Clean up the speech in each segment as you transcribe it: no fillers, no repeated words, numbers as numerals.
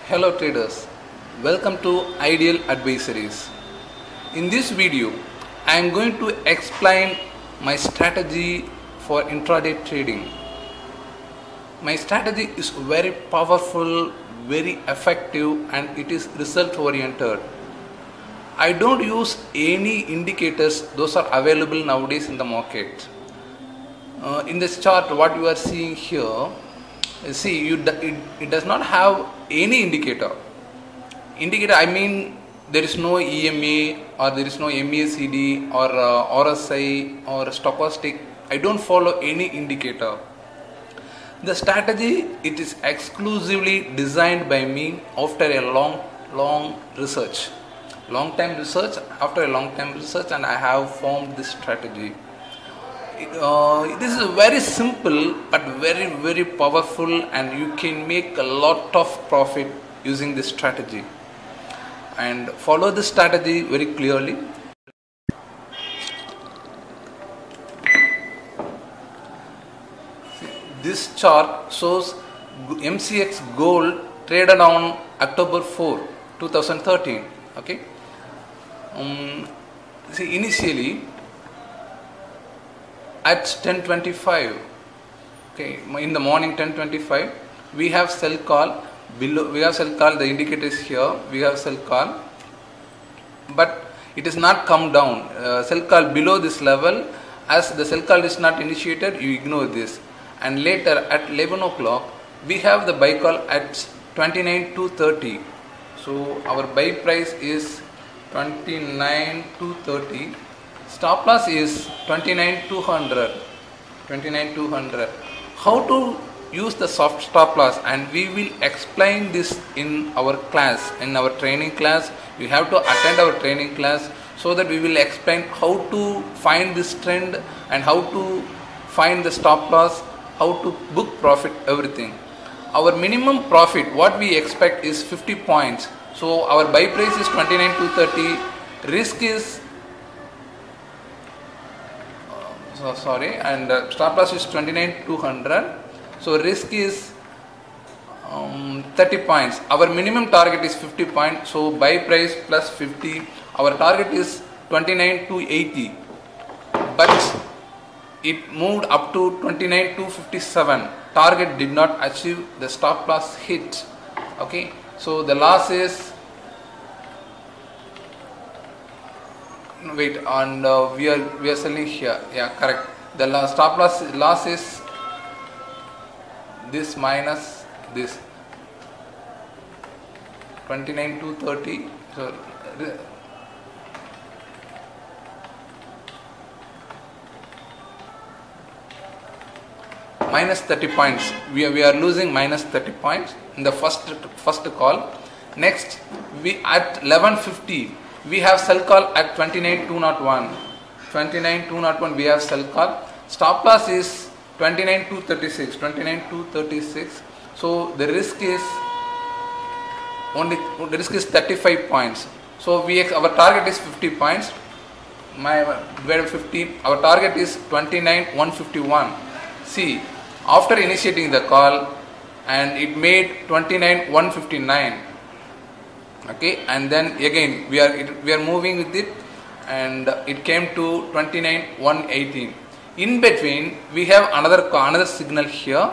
Hello traders, welcome to Ideal Advisories. In this video, I am going to explain my strategy for intraday trading. My strategy is very powerful, very effective, and it is result oriented. I don't use any indicators, those are available nowadays in the market. In this chart, what you are seeing here, see, it does not have any indicator. I mean, there is no EMA or there is no MACD or RSI or stochastic. I don't follow any indicator. The strategy, it is exclusively designed by me after a long research. After a long time research, and I have formed this strategy. This is very simple but very powerful, and you can make a lot of profit using this strategy. And follow this strategy very clearly. This chart shows MCX gold traded on October 4, 2013. Okay. See, initially at 10:25, okay, in the morning 10:25, we have sell call below. We have sell call. The indicator is here. We have sell call, but it is not come down. Sell call below this level. As the sell call is not initiated, you ignore this. And later at 11 o'clock, we have the buy call at 29,230. So our buy price is 29,230. Stop loss is 29,200. How to use the soft stop loss, and we will explain this in our class, in our training class. You have to attend our training class so that we will explain how to find this trend and how to find the stop loss, how to book profit, everything. Our minimum profit, what we expect is 50 points. So our buy price is 29,230. Risk is and stop loss is 29,200. So risk is 30 points. Our minimum target is 50 points. So buy price plus 50. Our target is 29,280. But it moved up to 29,257. Target did not achieve. The stop loss hit. Okay. So the loss is we are selling here. Yeah, correct. The stop loss is this minus this 29,230. So minus 30 points. We are losing minus 30 points in the first call. Next, we at 11:50. We have sell call at 29,201. 29,201 we have sell call. Stop loss is 29,236. 29,236. So the risk is 35 points. So our target is 50 points. Divided 50. Our target is 29,151. See, after initiating the call, and it made 29,159. Okay, and then again we are moving with it, and it came to 29,118. In between we have another signal here,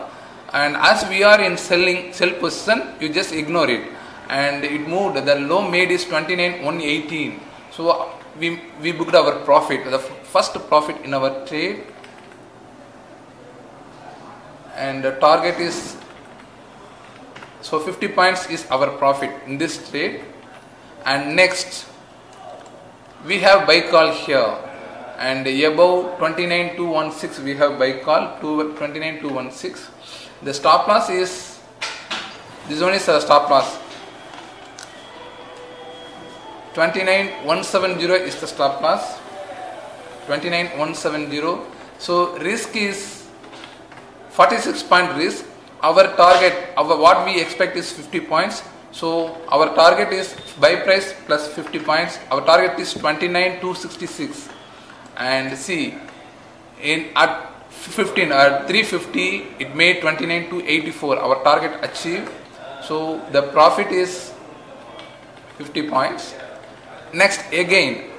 and as we are in sell position, you just ignore it, and it moved. The low made is 29,118. So we booked our profit, the first profit in our trade, and the target is. So 50 points is our profit in this trade. And next we have buy call here, and above 29,216 we have buy call to 29,216. The stop loss is, this one is a stop loss, 29,170 is the stop loss, 29,170. So risk is 46 point risk. Our target, what we expect is 50 points. So our target is buy price plus 50 points. Our target is 29,266. And see, at 350 it made 29,284. Our target achieved. So the profit is 50 points. Next again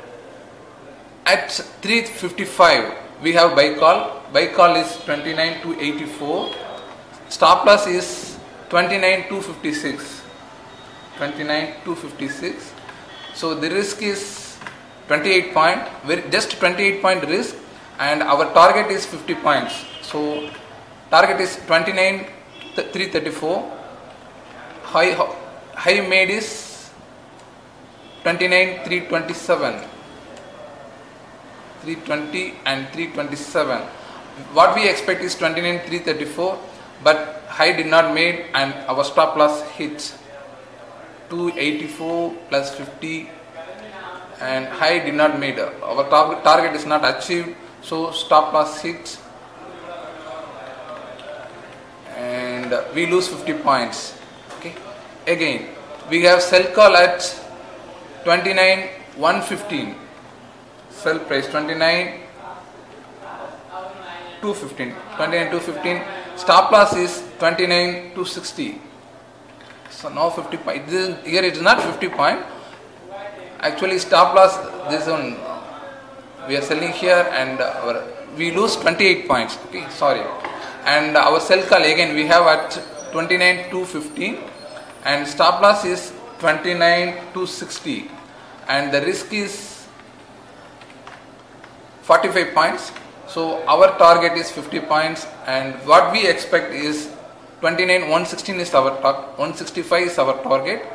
at 355 we have buy call. Buy call is 29 to 84. Stop loss is 29 to 56. 29 to 56. So the risk is 28 point, just 28 point risk, and our target is 50 points. So target is 29 334. High made is 29 327. 320 and 327. What we expect is 29 334, but high did not made and our stop loss hits 284 plus 50, and high did not made. Our target is not achieved, so stop loss hits and we lose 50 points. Okay. Again we have sell call at 29 115. Sell price 29 215. 29 215. Stop loss is 29 260. So now 50 point. Here it is not 50 point. Actually stop loss, this one we are selling here, and we lose 28 points. Okay, sorry. And our sell call again we have at 29 215, and stop loss is 29 260, and the risk is 45 points. So our target is 50 points, and what we expect is 29 116 is our target, 165 is our target,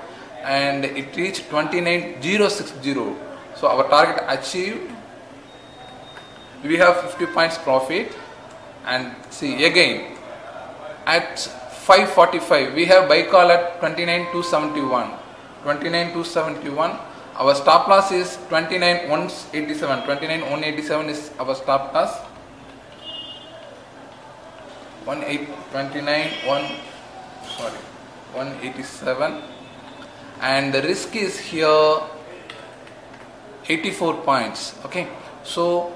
and it reached 29 060. So our target achieved. We have 50 points profit. And see again at 545 we have buy call at 29 271. 29 271. Our stop loss is 29 187. 29 187 is our stop loss. 187, and the risk is here 84 points. Okay, so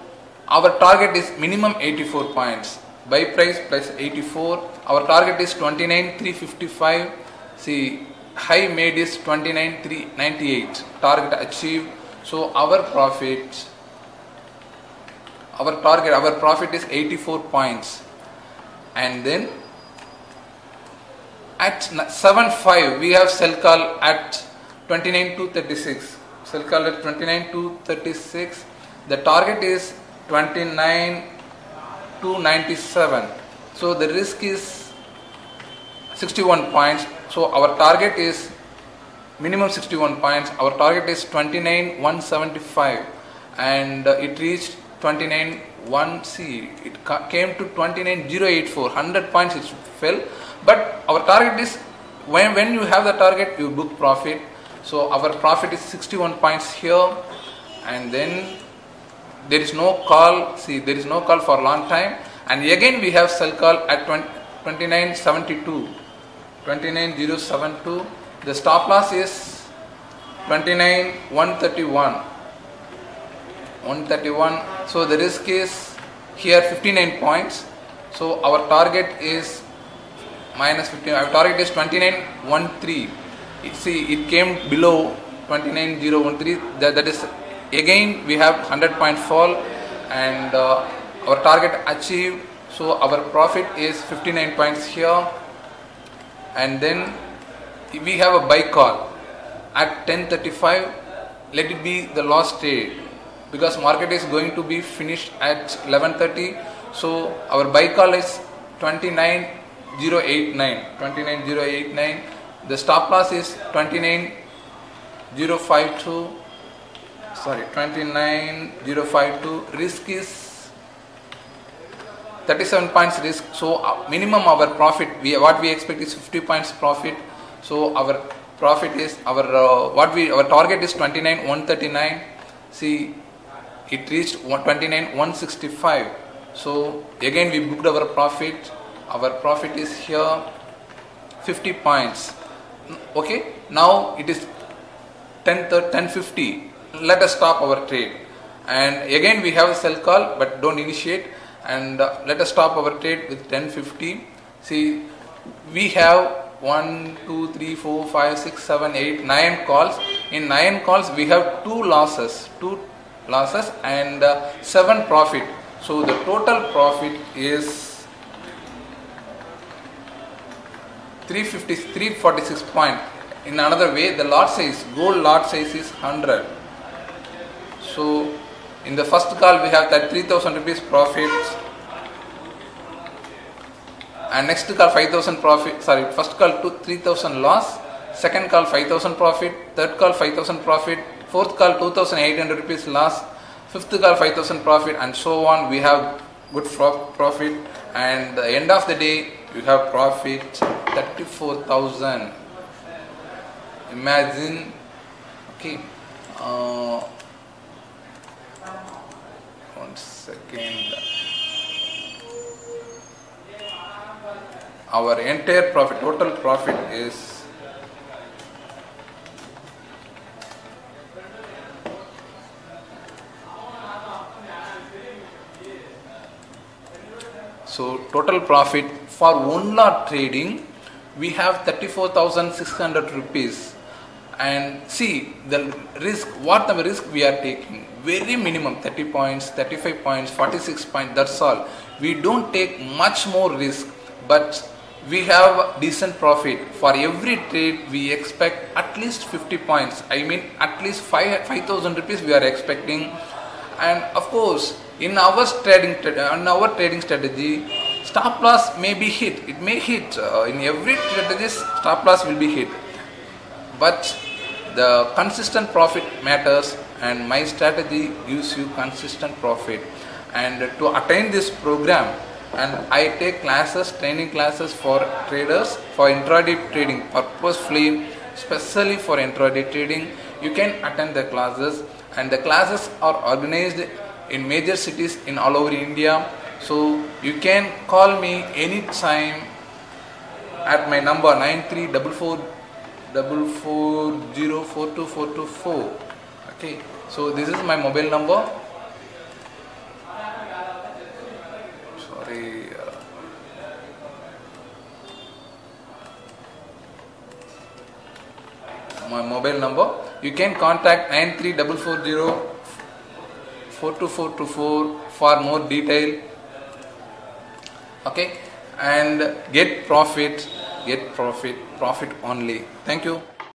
our target is minimum 84 points. Buy price plus 84. Our target is 29 355. See, high made is 29 398. Target achieved. So our profit is 84 points. And then at 7.5 we have sell call at 29 to 36. Sell call at 29 to 36. The target is 29 to 97. So the risk is 61 points. So our target is minimum 61 points. Our target is 29 175, and it reached 29 1C. It came to 29 084. 100 points it fell. But our target is, when you have the target you book profit. So our profit is 61 points here, and then there is no call. See, there is no call for a long time, and again we have sell call at 29.72. 29.072. The stop loss is 29.131. 131. So the risk is here 59 points. So our target is minus 15. Our target is 29.13. See, it came below 29.013. That is, again we have 100 point fall, and our target achieved. So our profit is 59 points here, and then we have a buy call at 10:35. Let it be the last trade, because market is going to be finished at 11:30. So our buy call is 29.089. 29.089. The stop loss is 29.052. Sorry, 29.052. Risk is 37 points risk. So minimum our profit, what we expect is 50 points profit. So our profit is our target is 29.139. See, it reached 29.165. So again we booked our profit. Our profit is here 50 points. Okay, now it is 10:50. Let us stop our trade, and again we have a sell call, but don't initiate, and let us stop our trade with 10:50. See, we have 1, 2, 3, 4, 5, 6, 7, 8, 9 calls. In 9 calls we have 2 losses and 7 profit. So the total profit is 346 point. In another way, the lot size, gold lot size is 100. So in the first call we have that 3,000 rupees profit, and next call 5,000 profit. Sorry, first call 3,000 loss, second call 5,000 profit, third call 5,000 profit, fourth call 2,800 rupees loss, fifth call 5,000 profit, and so on. We have good profit, and the end of the day you have profit 34,000. Imagine, okay. 1 second. Our entire profit, total profit is total profit for one lot trading we have 34,600 rupees. And see the risk, what the risk we are taking, very minimum 30 points, 35 points, 46 points, that's all. We don't take much more risk, but we have decent profit. For every trade we expect at least 50 points, I mean at least 5,000 rupees we are expecting. And of course in our trading strategy, stop loss may be hit, it may hit, in every strategy stop loss will be hit, but the consistent profit matters, and my strategy gives you consistent profit. And to attain this program, and I take classes, training classes for traders, for intraday trading purposefully, especially for intraday trading. You can attend the classes, and the classes are organized in major cities in all over India. So you can call me anytime at my number 9344042424. Okay, so this is my mobile number. Sorry, my mobile number. You can contact 9344042424 for more detail. Okay, and get profit only. Thank you.